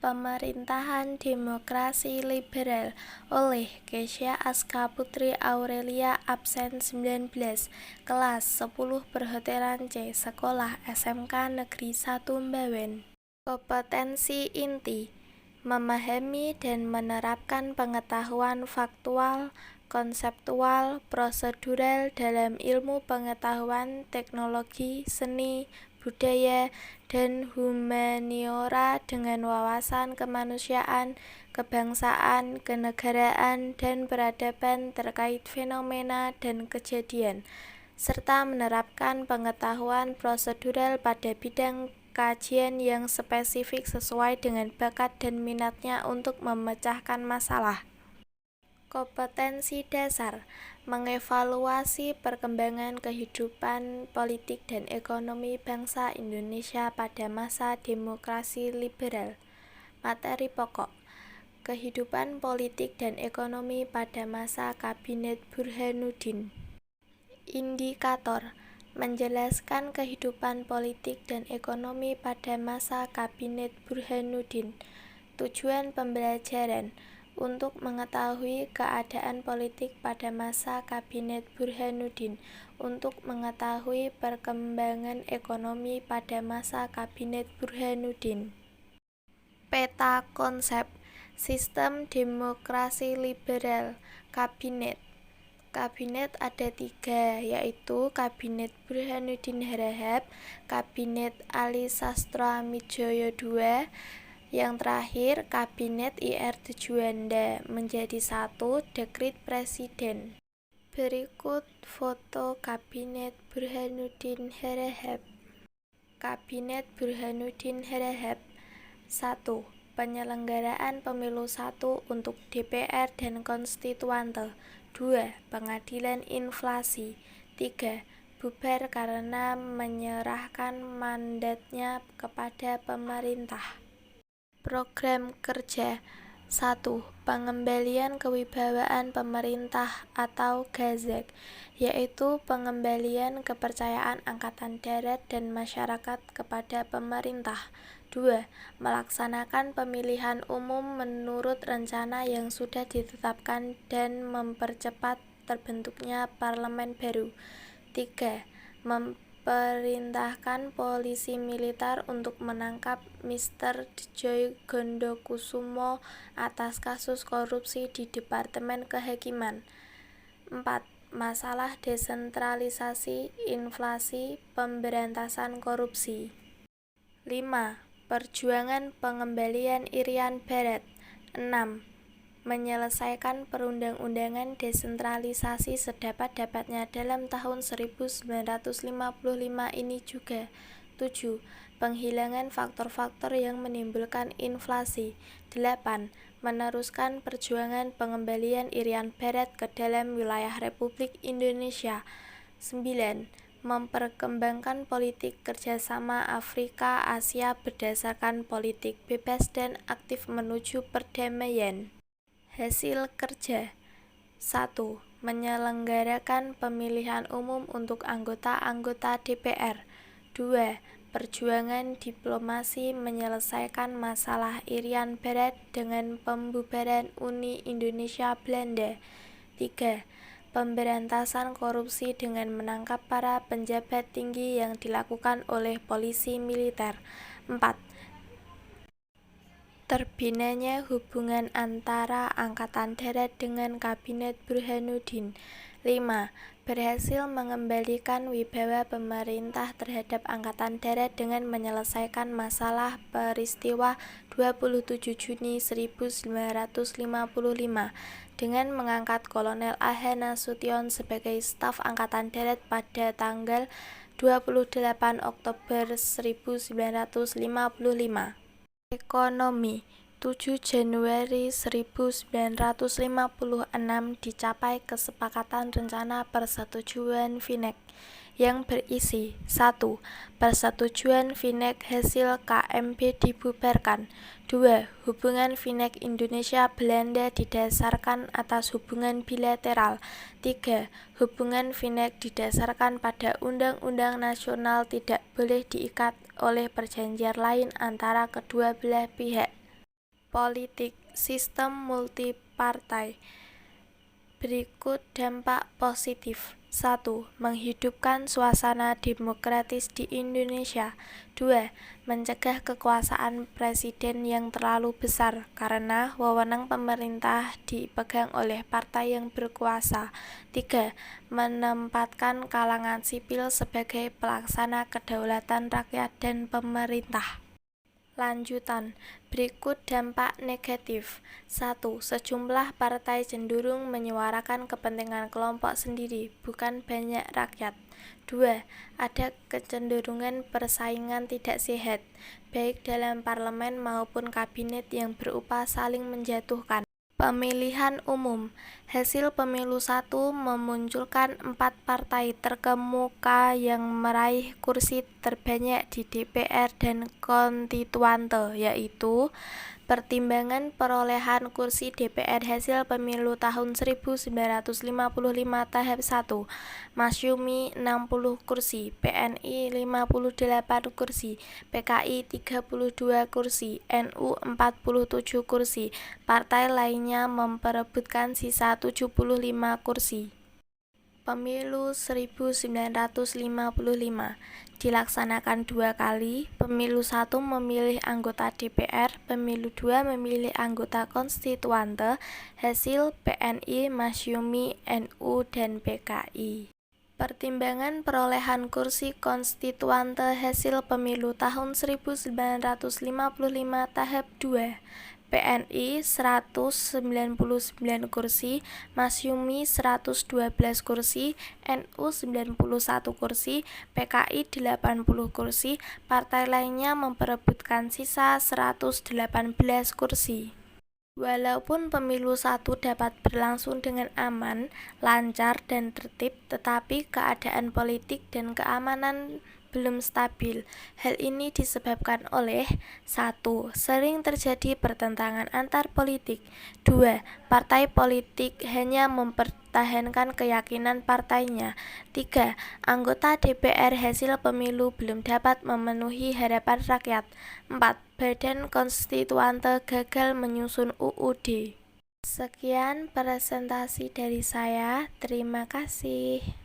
Pemerintahan Demokrasi Liberal oleh Kesha Aska Putri Aurelia absen 19, kelas 10 Perhotelan C, Sekolah SMK Negeri 1 Mbawen. Kompetensi inti: memahami dan menerapkan pengetahuan faktual, konseptual, prosedural dalam ilmu pengetahuan, teknologi, seni, budaya, dan humaniora dengan wawasan kemanusiaan, kebangsaan, kenegaraan, dan peradaban terkait fenomena dan kejadian, serta menerapkan pengetahuan prosedural pada bidang kajian yang spesifik sesuai dengan bakat dan minatnya untuk memecahkan masalah. Kompetensi dasar: mengevaluasi perkembangan kehidupan politik dan ekonomi bangsa Indonesia pada masa demokrasi liberal. Materi pokok: kehidupan politik dan ekonomi pada masa Kabinet Burhanuddin. Indikator: menjelaskan kehidupan politik dan ekonomi pada masa Kabinet Burhanuddin. Tujuan pembelajaran: untuk mengetahui keadaan politik pada masa Kabinet Burhanuddin, untuk mengetahui perkembangan ekonomi pada masa Kabinet Burhanuddin. Peta konsep sistem demokrasi liberal. Kabinet ada 3, yaitu Kabinet Burhanuddin Harahap, Kabinet Ali Sastramidjoyo II, yang terakhir Kabinet Ir Tujuanda menjadi 1 Dekrit Presiden. Berikut foto Kabinet Burhanuddin Harahap. Kabinet Burhanuddin Harahap. 1. Penyelenggaraan pemilu 1 untuk DPR dan konstituante. 2. Pengadilan inflasi. 3. Bubar karena menyerahkan mandatnya kepada pemerintah. Program kerja: 1. Pengembalian kewibawaan pemerintah atau Gazak, yaitu pengembalian kepercayaan Angkatan Darat dan masyarakat kepada pemerintah. 2. Melaksanakan pemilihan umum menurut rencana yang sudah ditetapkan dan mempercepat terbentuknya parlemen baru. 3. Perintahkan polisi militer untuk menangkap Mr. Joy Gondokusumo atas kasus korupsi di Departemen Kehakiman. 4. Masalah desentralisasi, inflasi, pemberantasan korupsi. 5. Perjuangan pengembalian Irian Barat. 6. Menyelesaikan perundang-undangan desentralisasi sedapat-dapatnya dalam tahun 1955 ini juga. 7. Penghilangan faktor-faktor yang menimbulkan inflasi. 8. Meneruskan perjuangan pengembalian Irian Barat ke dalam wilayah Republik Indonesia. 9. Memperkembangkan politik kerjasama Afrika Asia berdasarkan politik bebas dan aktif menuju perdamaian. Hasil kerja: 1. Menyelenggarakan pemilihan umum untuk anggota-anggota DPR. 2. Perjuangan diplomasi menyelesaikan masalah Irian Barat dengan pembubaran Uni Indonesia Belanda. 3. Pemberantasan korupsi dengan menangkap para penjabat tinggi yang dilakukan oleh polisi militer. 4. Terbinanya hubungan antara Angkatan Darat dengan Kabinet Burhanuddin. 5. Berhasil mengembalikan wibawa pemerintah terhadap Angkatan Darat dengan menyelesaikan masalah peristiwa 27 Juni 1955 dengan mengangkat Kolonel A.H. Nasution sebagai staf Angkatan Darat pada tanggal 28 Oktober 1955. Ekonomi: 7 Januari 1956 dicapai kesepakatan rencana persetujuan FINEK yang berisi: 1. Persetujuan FINEK hasil KMB dibubarkan. 2. Hubungan FINEK Indonesia-Belanda didasarkan atas hubungan bilateral. 3. Hubungan FINEK didasarkan pada Undang-Undang Nasional tidak boleh diikat oleh perjanjian lain antara kedua belah pihak. politik sistem multipartai. Berikut dampak positif. 1. Menghidupkan suasana demokratis di Indonesia. 2. Mencegah kekuasaan presiden yang terlalu besar karena wewenang pemerintah dipegang oleh partai yang berkuasa. 3. Menempatkan kalangan sipil sebagai pelaksana kedaulatan rakyat dan pemerintah. Lanjutan, berikut dampak negatif. 1. Sejumlah partai cenderung menyuarakan kepentingan kelompok sendiri, bukan banyak rakyat. 2. Ada kecenderungan persaingan tidak sehat, baik dalam parlemen maupun kabinet yang berupaya saling menjatuhkan. Pemilihan umum. Hasil pemilu 1 memunculkan 4 partai terkemuka yang meraih kursi terbanyak di DPR dan konstituante, yaitu pertimbangan perolehan kursi DPR hasil pemilu tahun 1955 tahap 1, Masyumi 60 kursi, PNI 58 kursi, PKI 32 kursi, NU 47 kursi. Partai lainnya memperebutkan sisa 75 kursi. Pemilu 1955 dilaksanakan 2 kali. Pemilu 1 memilih anggota DPR, Pemilu 2 memilih anggota konstituante. Hasil PNI, Masyumi, NU, dan PKI. Pertimbangan perolehan kursi konstituante hasil pemilu tahun 1955 tahap 2. PNI 199 kursi, Masyumi 112 kursi, NU 91 kursi, PKI 80 kursi. Partai lainnya memperebutkan sisa 118 kursi. Walaupun pemilu 1 dapat berlangsung dengan aman, lancar, dan tertib, tetapi keadaan politik dan keamanan belum stabil. Hal ini disebabkan oleh 1. Sering terjadi pertentangan antar politik. 2. Partai politik hanya mempertahankan keyakinan partainya. 3. Anggota DPR hasil pemilu belum dapat memenuhi harapan rakyat. 4. Badan konstituante gagal menyusun UUD. Sekian presentasi dari saya. Terima kasih.